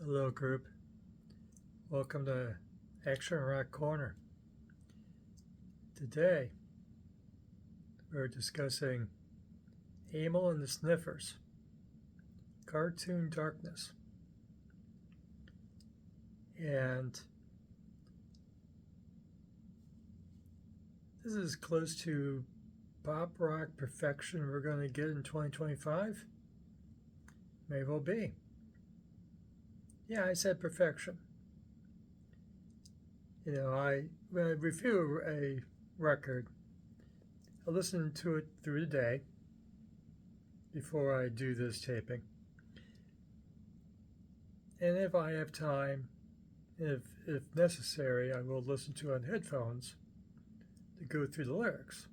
Hello, group. Welcome to Action Rock Corner. Today, we're discussing Amyl and the Sniffers, Cartoon Darkness. And this is close to pop rock perfection we're going to get in 2025. May well be. Yeah, I said perfection. When I review a record, I listen to it through the day before I do this taping. And if I have time, if necessary, I will listen to it on headphones to go through the lyrics.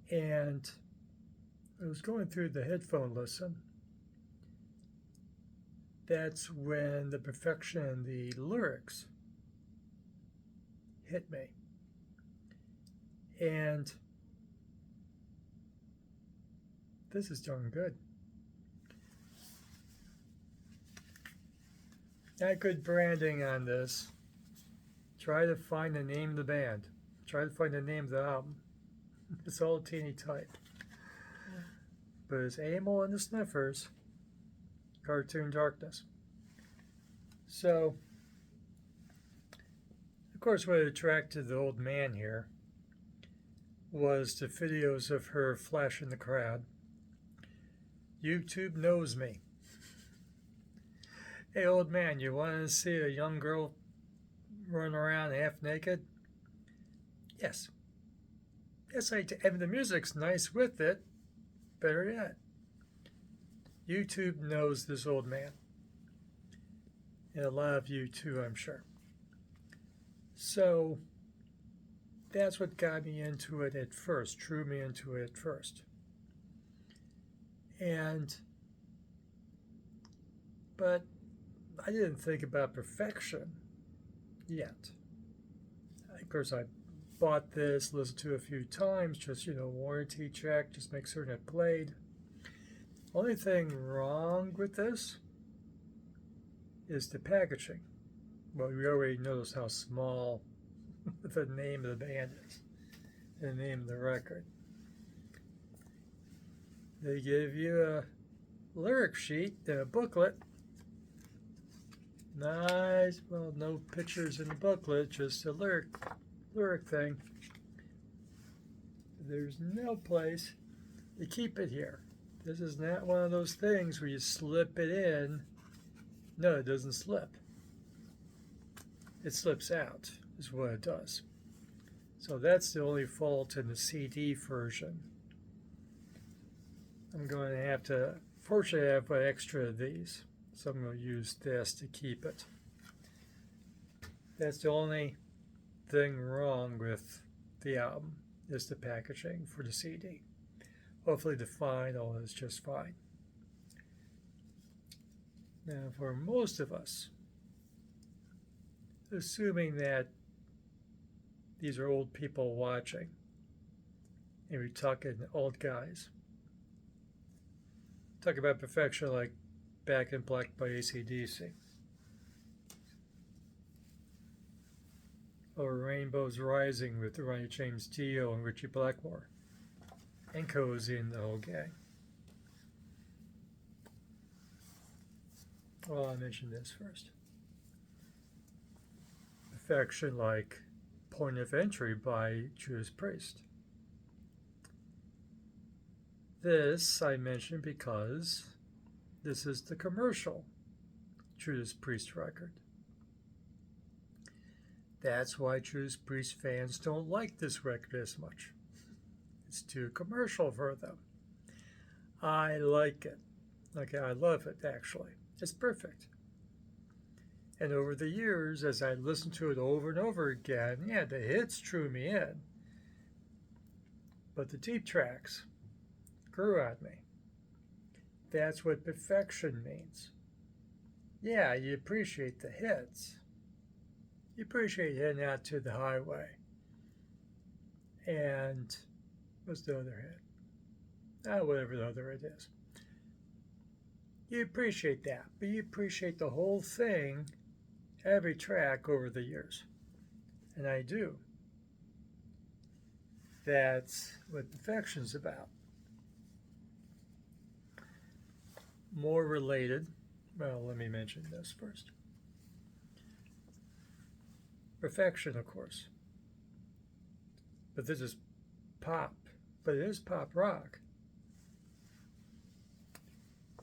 And I was going through the headphone listen. That's when the perfection in the lyrics hit me. And this is darn good. Not good branding on this. Try to find the name of the band. Try to find the name of the album. It's all teeny type. But it's Amyl and the Sniffers, Cartoon Darkness. So, of course, what attracted the old man here was the videos of her flashing the crowd. YouTube knows me. Hey, old man, you want to see a young girl run around half naked? Yes. Yes, I do. And the music's nice with it. Better yet. YouTube knows this old man. And a lot of you too, I'm sure. So that's what got me into it at first, drew me into it at first. But I didn't think about perfection yet. Of course, I bought this, listened to it a few times, just, warranty check, just make certain it played. Only thing wrong with this is the packaging. Well, we already noticed how small the name of the band is, the name of the record. They give you a lyric sheet and a booklet. Nice, well, no pictures in the booklet, just a lyric thing. There's no place to keep it here. This is not one of those things where you slip it in. No, it doesn't slip. It slips out, is what it does. So that's the only fault in the CD version. I'm going to have to, fortunately, I have an extra of these. So I'm going to use this to keep it. That's the only thing wrong with the album, is the packaging for the CD. Hopefully the vinyl is just fine. Now, for most of us, assuming that these are old people watching, and we're talking old guys, talk about perfection like Back in Black by AC/DC, or Rainbows Rising with Ronnie James Dio and Richie Blackmore, and Cozy and the whole gang. Well, I mentioned this first. Perfection like Point of Entry by Judas Priest. This I mentioned because this is the commercial Judas Priest record. That's why Judas Priest fans don't like this record as much. It's too commercial for them. I like it. Okay, I love it, actually. It's perfect. And over the years, as I listened to it over and over again, yeah, the hits drew me in. But the deep tracks grew on me. That's what perfection means. Yeah, you appreciate the hits. You appreciate heading out to the highway. And what's the other hit? Whatever the other hit is. You appreciate that, but you appreciate the whole thing, every track over the years. And I do. That's what perfection's about. More related, well, let me mention this first. Perfection, of course. But this is pop. But it is pop rock.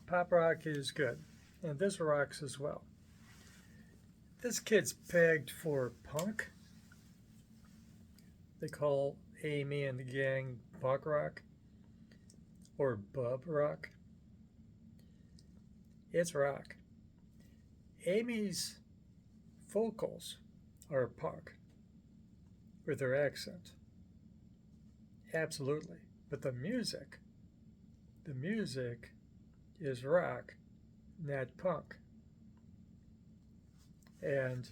Pop rock is good. And this rocks as well. This kid's pegged for punk. They call Amy and the Gang punk rock. Or bub rock. It's rock. Amy's vocals are punk with her accent. Absolutely. But the music is rock, not punk. And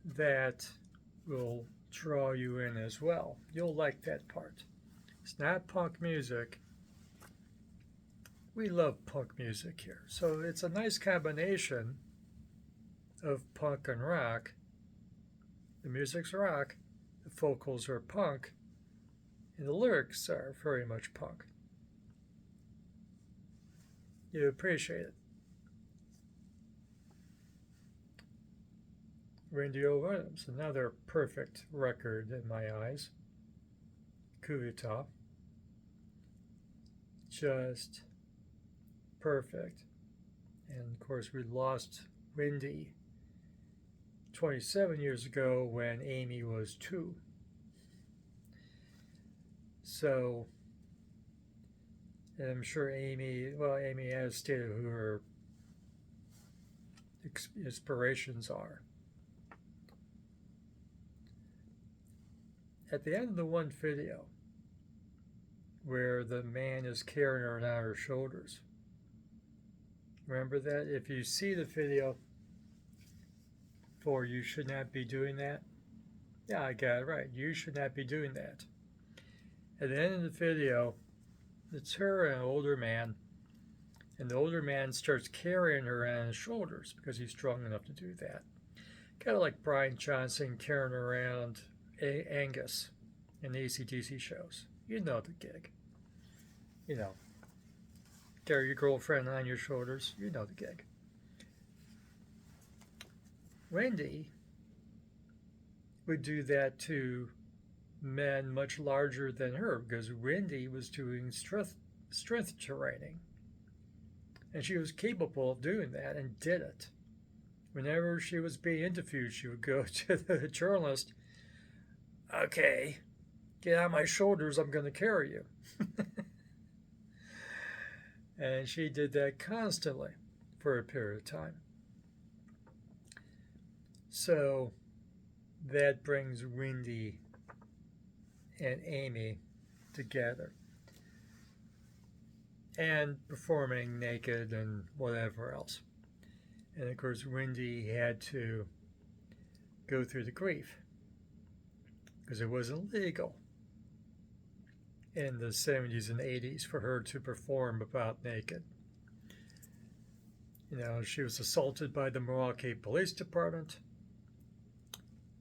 that will draw you in as well. You'll like that part. It's not punk music. We love punk music here. So it's a nice combination of punk and rock. The music's rock, the vocals are punk, and the lyrics are very much punk. You appreciate it. Randy O. Williams, another perfect record in my eyes. Coup d'etat. Just perfect. And of course, we lost Wendy 27 years ago when Amy was 2. So, and I'm sure Amy has stated who her inspirations are. At the end of the one video, where the man is carrying her on her shoulders, remember that? If you see the video for You Should Not Be Doing That, yeah, I got it right. You should not be doing that. At the end of the video, it's her and an older man, and the older man starts carrying her on his shoulders because he's strong enough to do that. Kind of like Brian Johnson carrying around Angus in the AC/DC shows. You know the gig. You know, carry your girlfriend on your shoulders. You know the gig. Wendy would do that to men much larger than her because Wendy was doing strength training. And she was capable of doing that and did it. Whenever she was being interviewed, she would go to the journalist, okay, get on my shoulders, I'm going to carry you. And she did that constantly for a period of time. So that brings Wendy and Amy together. And performing naked and whatever else. And of course, Wendy had to go through the grief because it wasn't legal in the 70s and 80s for her to perform about naked. You know, she was assaulted by the Milwaukee Police Department.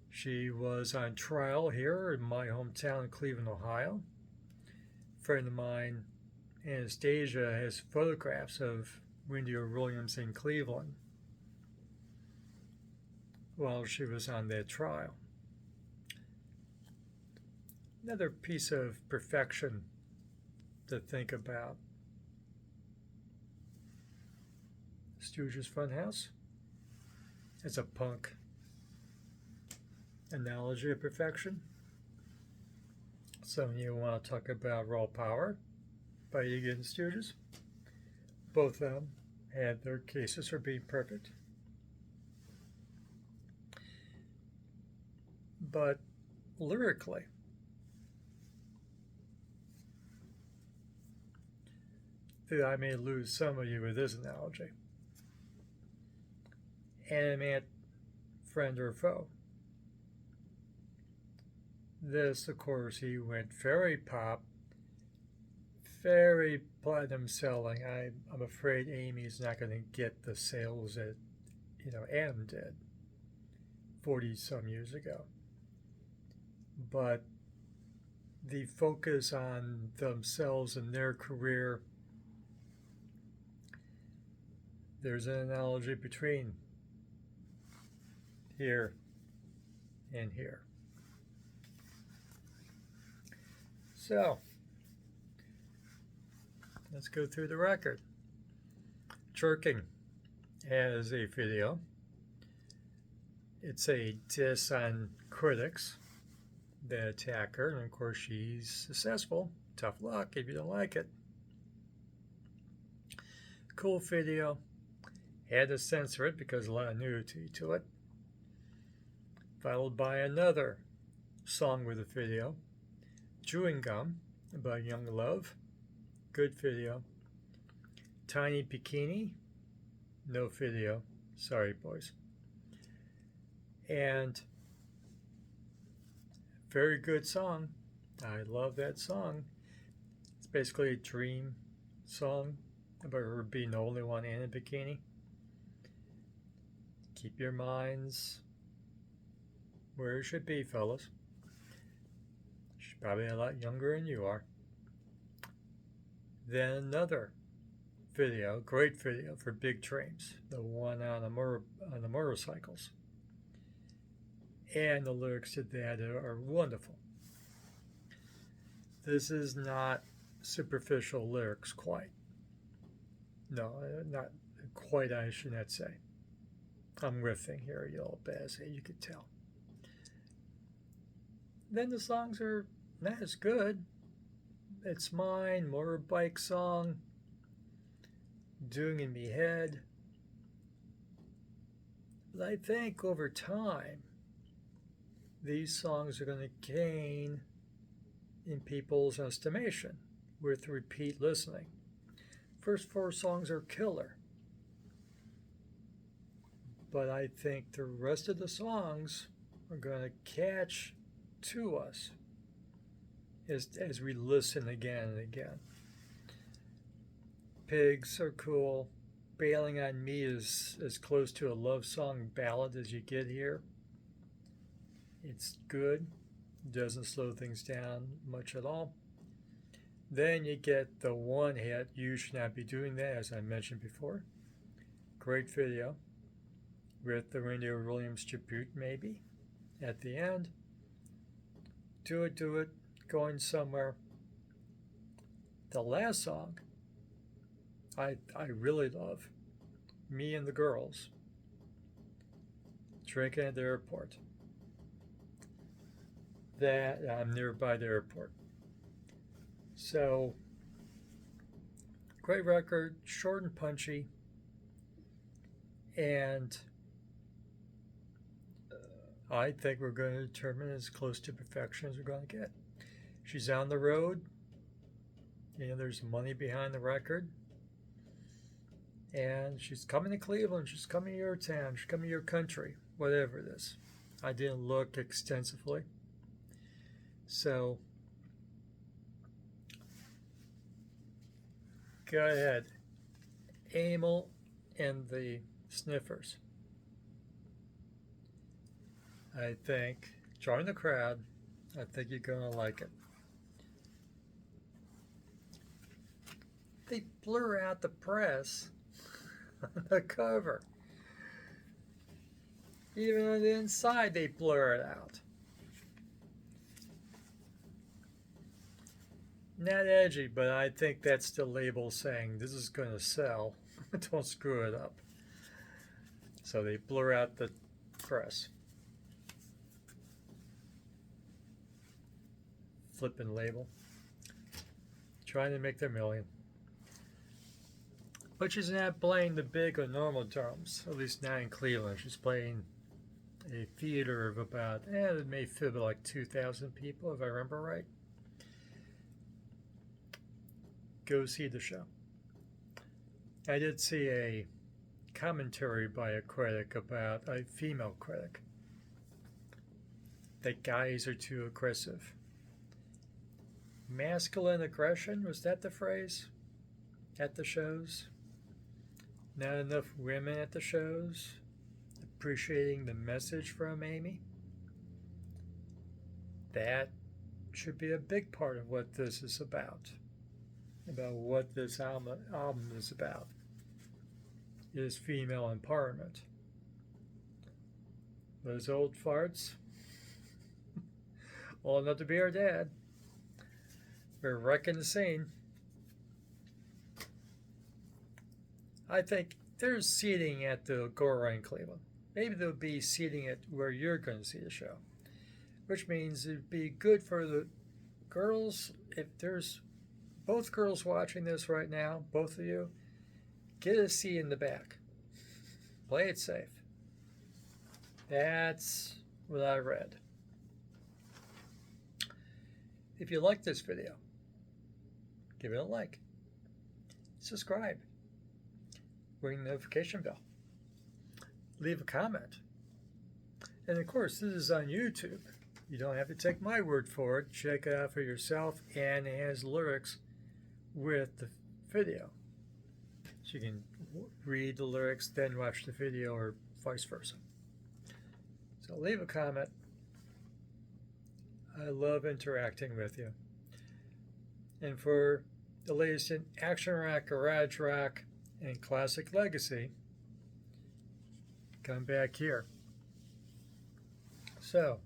She was on trial here in my hometown, Cleveland, Ohio. A friend of mine, Anastasia, has photographs of Wendy O. Williams in Cleveland while she was on that trial. Another piece of perfection to think about. Stooges Funhouse. It's a punk analogy of perfection. Some of you want to talk about Raw Power by Iggy and the Stooges. Both of them had their cases for being perfect. But lyrically, I may lose some of you with this analogy. Animate friend or foe. This, of course, he went very pop, very platinum selling. I'm afraid Amy's not going to get the sales that M did 40 some years ago. But the focus on themselves and their career, there's an analogy between here and here. So, let's go through the record. Jerking has a video. It's a diss on critics that attack her, and of course she's successful. Tough luck if you don't like it. Cool video. Had to censor it because a lot of nudity to it. Followed by another song with a video. Chewing Gum by Young Love. Good video. Tiny Bikini. No video. Sorry, boys. And very good song. I love that song. It's basically a dream song about her being the only one in a bikini. Keep your minds where it should be, fellas. She's probably a lot younger than you are. Then another video, great video for big trains, the one on the motorcycles. And the lyrics to that are wonderful. This is not superficial lyrics, quite. No, not quite, I should not say. I'm riffing here, you little bazzy, you could tell. Then the songs are not as good. It's Mine, Motorbike Song, Doing in Me Head. But I think over time, these songs are going to gain in people's estimation with repeat listening. First 4 songs are killer. But I think the rest of the songs are going to catch to us as we listen again and again. Pigs are cool. Bailing on Me is as close to a love song ballad as you get here. It's good. Doesn't slow things down much at all. Then you get the one hit, You Should Not Be Doing That, as I mentioned before. Great video with the Randy Williams tribute, maybe, at the end. Do It, Going Somewhere. The last song I really love, Me and the Girls, Drinking at the Airport. That I'm nearby the airport. So, great record, short and punchy, and I think we're going to determine as close to perfection as we're going to get. She's on the road. There's money behind the record. And she's coming to Cleveland. She's coming to your town. She's coming to your country. Whatever it is. I didn't look extensively. So, go ahead. Amyl and The Sniffers. I think, join the crowd. I think you're going to like it. They blur out the press on the cover. Even on the inside, they blur it out. Not edgy, but I think that's the label saying this is going to sell. Don't screw it up. So they blur out the press. Flipping label. Trying to make their million. But she's not playing the big or normal drums, at least not in Cleveland. She's playing a theater of about, it may fit about like 2,000 people, if I remember right. Go see the show. I did see a commentary by a critic about, a female critic, that guys are too aggressive. masculine aggression, was that the phrase at the shows? Not enough women at the shows appreciating the message from Amy. That should be a big part of what this is about what this album is about, is female empowerment. Those old farts, old enough to be our dad, we're wrecking the scene. I think there's seating at the Agora in Cleveland. Maybe there'll be seating at where you're going to see the show, which means it'd be good for the girls. If there's both girls watching this right now, both of you, get a seat in the back. Play it safe. That's what I read. If you like this video, give it a like. Subscribe. Ring the notification bell. Leave a comment. And of course, this is on YouTube. You don't have to take my word for it. Check it out for yourself, and it has lyrics with the video. So you can read the lyrics, then watch the video, or vice versa. So leave a comment. I love interacting with you. And for the latest in action rock, garage rock, and classic legacy, come back here. So,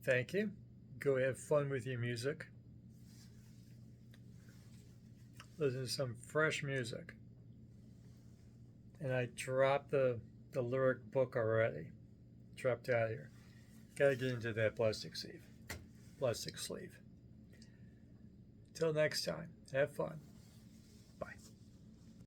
thank you. Go have fun with your music. Listen to some fresh music. And I dropped the lyric book already. Dropped out of here. Gotta get into that plastic sleeve. Till next time, have fun.